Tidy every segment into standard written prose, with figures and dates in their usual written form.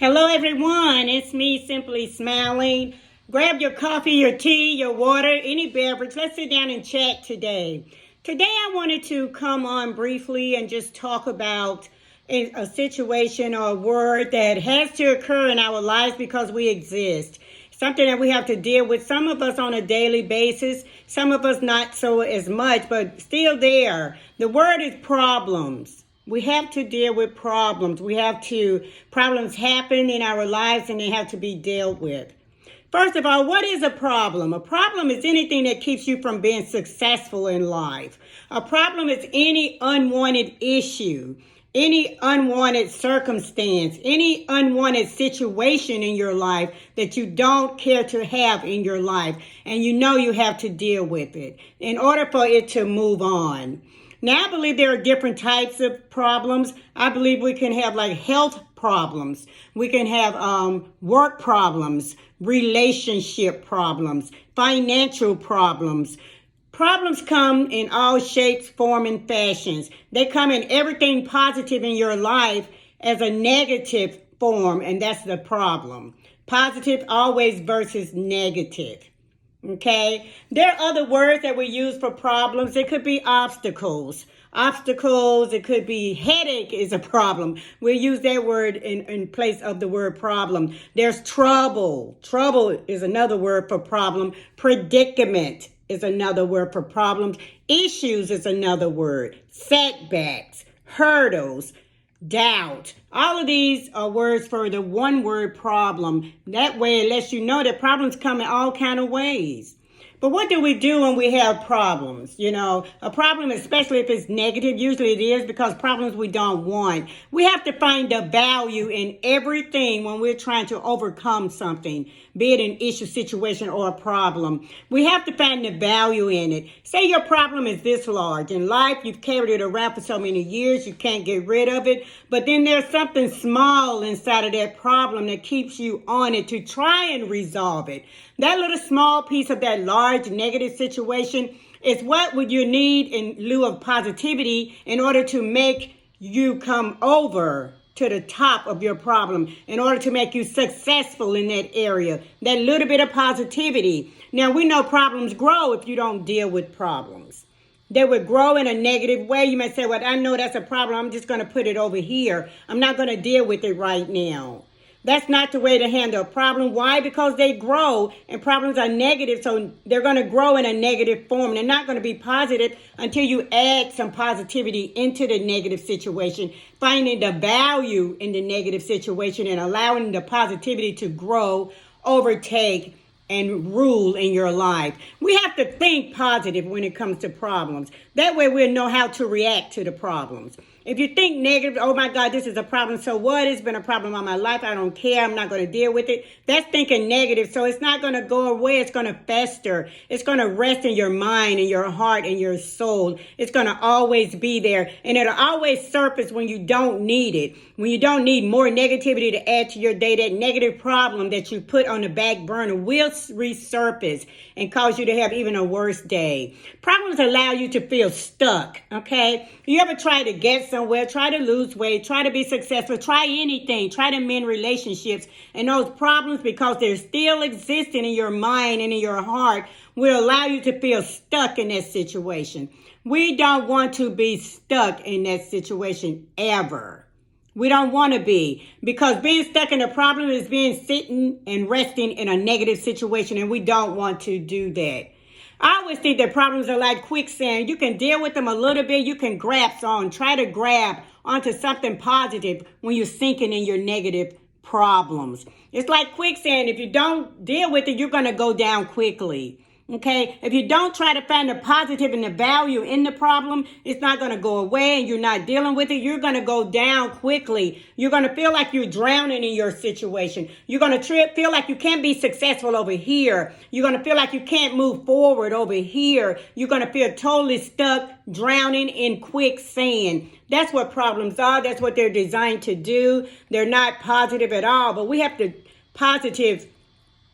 Hello, everyone. It's me, Simply Smiling. Grab your coffee, your tea, your water, any beverage. Let's sit down and chat today. Today, I wanted to come on briefly and just talk about a situation or a word that has to occur in our lives because we exist. Something that we have to deal with, some of us on a daily basis, some of us not so as much, but still there. The word is problems. We have to deal with problems. Problems happen in our lives and they have to be dealt with. First of all, what is a problem? A problem is anything that keeps you from being successful in life. A problem is any unwanted issue, any unwanted circumstance, any unwanted situation in your life that you don't care to have in your life, and you know you have to deal with it in order for it to move on. Now, I believe there are different types of problems. I believe we can have like health problems. We can have work problems, relationship problems, financial problems. Problems come in all shapes, form, and fashions. They come in everything positive in your life as a negative form, and that's the problem. Positive always versus negative. Okay, there are other words that we use for problems. It could be obstacles. It could be headache is a problem. We use that word in place of the word problem. There's trouble. Trouble is another word for problem. Predicament is another word for problems. Issues is another word. Setbacks, hurdles, doubt. All of these are words for the one word problem. That way it lets you know that problems come in all kind of ways. But what do we do when we have problems? You know, a problem, especially if it's negative, usually it is because problems we don't want. We have to find the value in everything when we're trying to overcome something, be it an issue, situation, or a problem. We have to find the value in it. Say your problem is this large. In life, you've carried it around for so many years, you can't get rid of it. But then there's something small inside of that problem that keeps you on it to try and resolve it. That little small piece of that large negative situation is what would you need in lieu of positivity in order to make you come over to the top of your problem, in order to make you successful in that area. That little bit of positivity. Now, we know problems grow if you don't deal with problems. They would grow in a negative way. You may say, well, I know that's a problem. I'm just going to put it over here. I'm not going to deal with it right now. That's not the way to handle a problem. Why? Because they grow and problems are negative. So they're going to grow in a negative form. They're not going to be positive until you add some positivity into the negative situation, finding the value in the negative situation and allowing the positivity to grow, overtake, and rule in your life. We have to think positive when it comes to problems. That way we'll know how to react to the problems. If you think negative, oh my God, this is a problem, so what? It's been a problem all my life. I don't care. I'm not going to deal with it. That's thinking negative. So it's not going to go away. It's going to fester. It's going to rest in your mind and your heart and your soul. It's going to always be there. And it'll always surface when you don't need it. When you don't need more negativity to add to your day, that negative problem that you put on the back burner will resurface and cause you to have even a worse day. Problems allow you to feel stuck, okay? You ever try to get somewhere, try to lose weight, try to be successful, try anything, try to mend relationships, and those problems, because they're still existing in your mind and in your heart, will allow you to feel stuck in that situation. We don't want to be stuck in that situation ever. We don't want to be, because being stuck in a problem is being sitting and resting in a negative situation, and we don't want to do that. I always think that problems are like quicksand. You can deal with them a little bit. You can try to grab onto something positive when you're sinking in your negative problems. It's like quicksand. If you don't deal with it, you're going to go down quickly. Okay, if you don't try to find the positive and the value in the problem, it's not going to go away and you're not dealing with it. You're going to go down quickly. You're going to feel like you're drowning in your situation. You're going to feel like you can't be successful over here. You're going to feel like you can't move forward over here. You're going to feel totally stuck, drowning in quicksand. That's what problems are. That's what they're designed to do. They're not positive at all, but we have to positive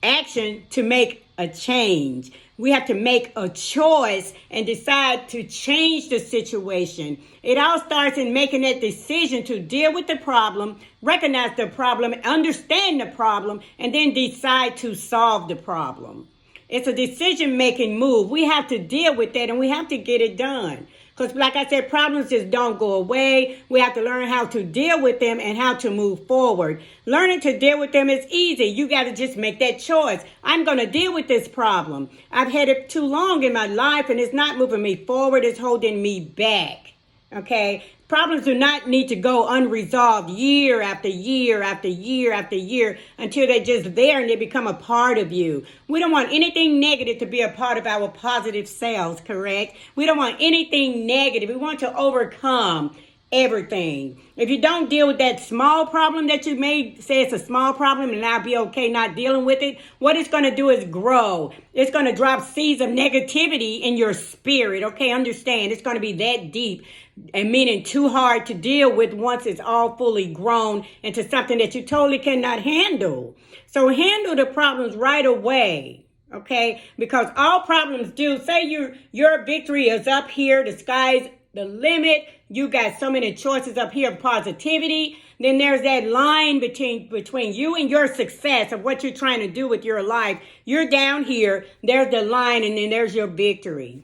action to make a change. We have to make a choice and decide to change the situation. It all starts in making that decision to deal with the problem, recognize the problem, understand the problem, and then decide to solve the problem. It's a decision-making move. We have to deal with that, and we have to get it done. Because like I said, problems just don't go away. We have to learn how to deal with them and how to move forward. Learning to deal with them is easy. You got to just make that choice. I'm going to deal with this problem. I've had it too long in my life, and it's not moving me forward. It's holding me back. Okay? Problems do not need to go unresolved year after year after year after year until they're just there and they become a part of you. We don't want anything negative to be a part of our positive selves, correct? We don't want anything negative. We want to overcome everything. If you don't deal with that small problem that you may say it's a small problem and I'll be okay not dealing with it, what it's going to do is grow. It's going to drop seeds of negativity in your spirit. Okay, understand. It's going to be that deep and meaning too hard to deal with once it's all fully grown into something that you totally cannot handle. So handle the problems right away. Okay, because all problems do, say your victory is up here, the sky's the limit, you got so many choices up here of positivity, then there's that line between you and your success of what you're trying to do with your life. You're down here, there's the line, and then there's your victory.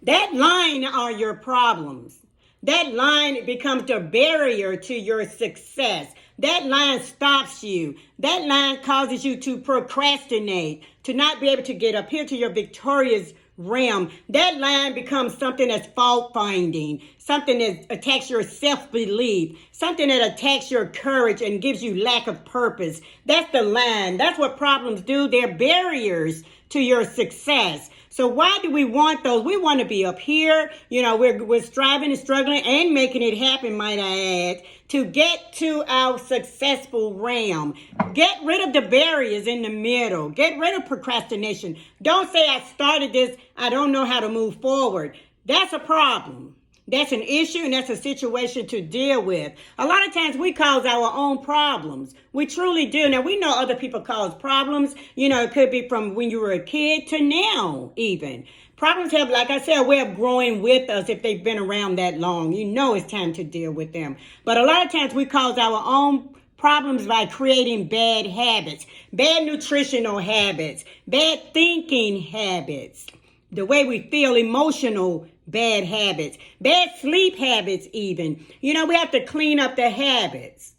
That line are your problems. That line becomes the barrier to your success. That line stops you. That line causes you to procrastinate, to not be able to get up here to your victorious realm. That line becomes something that's fault-finding, something that attacks your self-belief, something that attacks your courage and gives you lack of purpose. That's the line. That's what problems do. They're barriers to your success. So why do we want those? We want to be up here. You know, we're striving and struggling and making it happen, might I add, to get to our successful realm. Get rid of the barriers in the middle. Get rid of procrastination. Don't say I started this, I don't know how to move forward. That's a problem. That's an issue and that's a situation to deal with. A lot of times we cause our own problems. We truly do. Now, we know other people cause problems. You know, it could be from when you were a kid to now even. Problems have, like I said, a way of growing with us if they've been around that long. You know it's time to deal with them. But a lot of times we cause our own problems by creating bad habits, bad nutritional habits, bad thinking habits, the way we feel, emotional bad habits, bad sleep habits even. You know, we have to clean up the habits,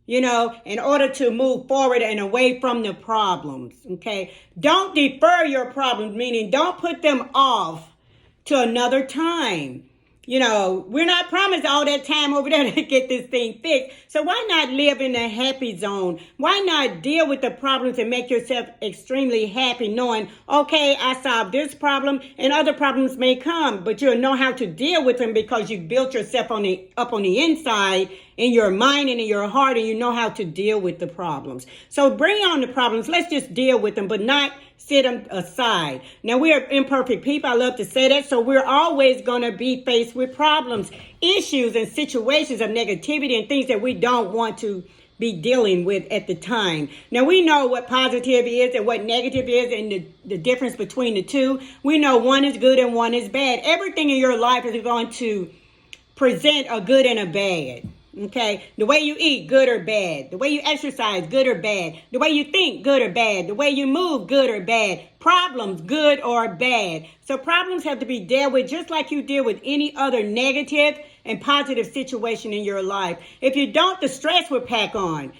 you know, in order to move forward and away from the problems, okay? Don't defer your problems, meaning don't put them off to another time. You know, we're not promised all that time over there to get this thing fixed. So why not live in the happy zone? Why not deal with the problems and make yourself extremely happy knowing, okay, I solved this problem and other problems may come, but you'll know how to deal with them because you built yourself up on the inside in your mind and in your heart, and you know how to deal with the problems. So bring on the problems. Let's just deal with them, but not sit them aside. Now, we are imperfect people. I love to say that. So we're always going to be faced with problems, issues, and situations of negativity and things that we don't want to be dealing with at the time. Now, we know what positive is and what negative is and the difference between the two. We know one is good and one is bad. Everything in your life is going to present a good and a bad. Okay, the way you eat, good or bad. The way you exercise, good or bad. The way you think, good or bad. The way you move, good or bad. Problems, good or bad. So problems have to be dealt with just like you deal with any other negative and positive situation in your life. If you don't, the stress will pack on.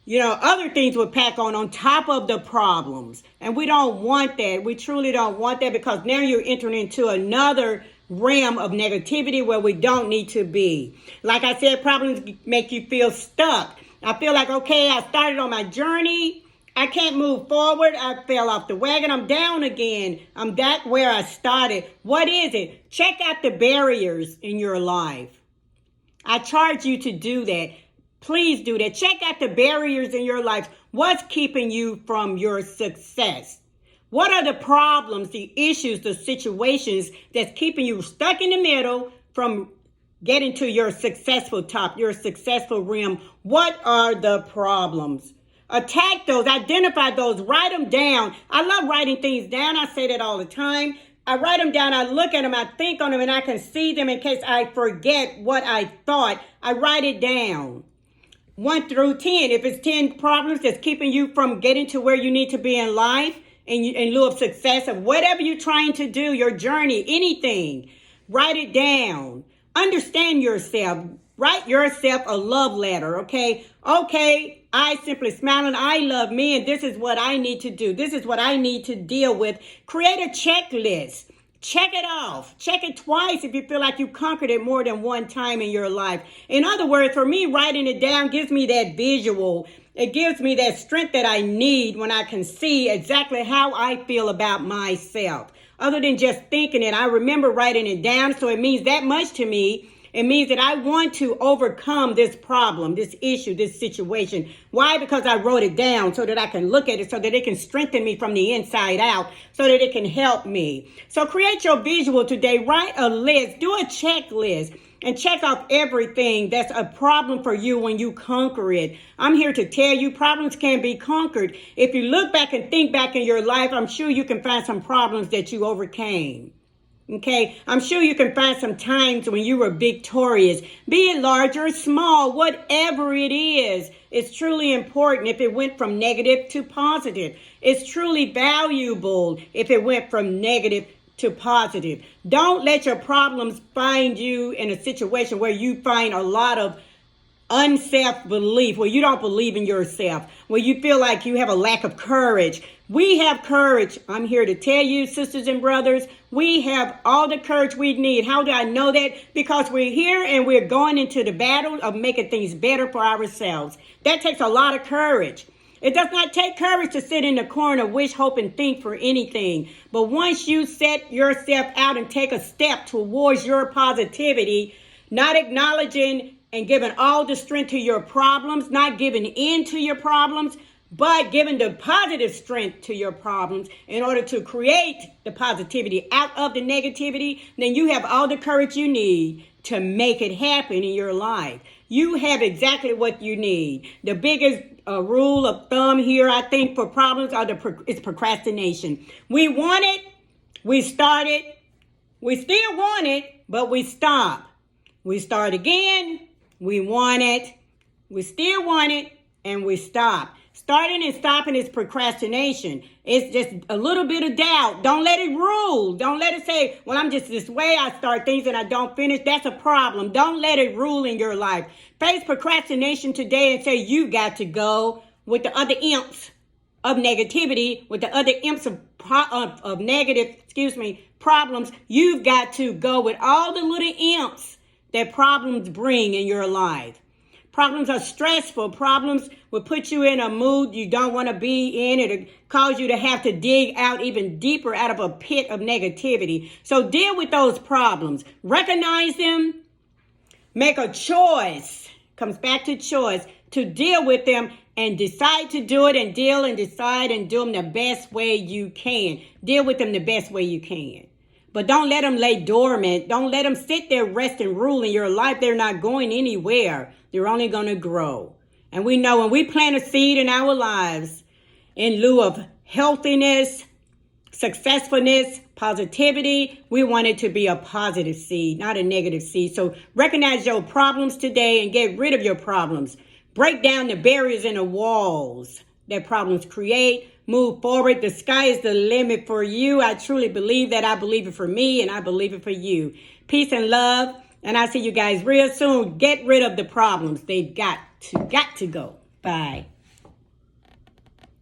You know, other things will pack on top of the problems. And we don't want that. We truly don't want that because now you're entering into another realm of negativity where we don't need to be. Like I said, problems make you feel stuck. I feel like, okay, I started on my journey. I can't move forward. I fell off the wagon. I'm down again. I'm back where I started. What is it? Check out the barriers in your life. I charge you to do that. Please do that. Check out the barriers in your life. What's keeping you from your success? What are the problems, the issues, the situations that's keeping you stuck in the middle from getting to your successful top, your successful realm? What are the problems? Attack those, identify those, write them down. I love writing things down. I say that all the time. I write them down, I look at them, I think on them, and I can see them in case I forget what I thought. I write it down. 1 through 10. If it's 10 problems that's keeping you from getting to where you need to be in life, in lieu of success of whatever you're trying to do, your journey, anything, write it down. Understand yourself. Write yourself a love letter, okay? Okay, I Simply Smiling, I love me, and this is what I need to do. This is what I need to deal with. Create a checklist. Check it off. Check it twice if you feel like you conquered it more than one time in your life. In other words, for me, writing it down gives me that visual. It gives me that strength that I need when I can see exactly how I feel about myself. Other than just thinking it, I remember writing it down, so it means that much to me. It means that I want to overcome this problem, this issue, this situation. Why? Because I wrote it down so that I can look at it, so that it can strengthen me from the inside out, so that it can help me. So create your visual today. Write a list. Do a checklist and check off everything that's a problem for you when you conquer it. I'm here to tell you problems can be conquered. If you look back and think back in your life, I'm sure you can find some problems that you overcame. Okay, I'm sure you can find some times when you were victorious. Be it large or small, whatever it is, it's truly important if it went from negative to positive. It's truly valuable if it went from negative to positive. Don't let your problems find you in a situation where you find a lot of unself-belief, where you don't believe in yourself, where you feel like you have a lack of courage. We have courage. I'm here to tell you, sisters and brothers, we have all the courage we need. How do I know that? Because we're here and we're going into the battle of making things better for ourselves. That takes a lot of courage. It does not take courage to sit in the corner, wish, hope, and think for anything. But once you set yourself out and take a step towards your positivity, not acknowledging and giving all the strength to your problems, not giving in to your problems, but giving the positive strength to your problems in order to create the positivity out of the negativity, then you have all the courage you need to make it happen in your life. You have exactly what you need. The biggest rule of thumb here, I think, for problems is procrastination. We want it, we start it, we still want it, but we stop. We start again, we want it, we still want it, and we stop. Starting and stopping is procrastination. It's just a little bit of doubt. Don't let it rule. Don't let it say, well, I'm just this way. I start things and I don't finish. That's a problem. Don't let it rule in your life. Face procrastination today and say, you got to go with the other imps of negativity, with the other imps of negative, problems. You've got to go with all the little imps that problems bring in your life. Problems are stressful. Problems will put you in a mood you don't want to be in. It'll cause you to have to dig out even deeper out of a pit of negativity. So deal with those problems. Recognize them. Make a choice. Comes back to choice to deal with them and decide to do it and deal and decide and do them the best way you can. Deal with them the best way you can. But don't let them lay dormant. Don't let them sit there, rest and rule in your life. They're not going anywhere. They're only going to grow. And we know when we plant a seed in our lives in lieu of healthiness, successfulness, positivity, we want it to be a positive seed, not a negative seed. So recognize your problems today and get rid of your problems. Break down the barriers and the walls that problems create. Move forward. The sky is the limit for you. I truly believe that. I believe it for me and I believe it for you. Peace and love. And I'll see you guys real soon. Get rid of the problems. They've got to go. Bye.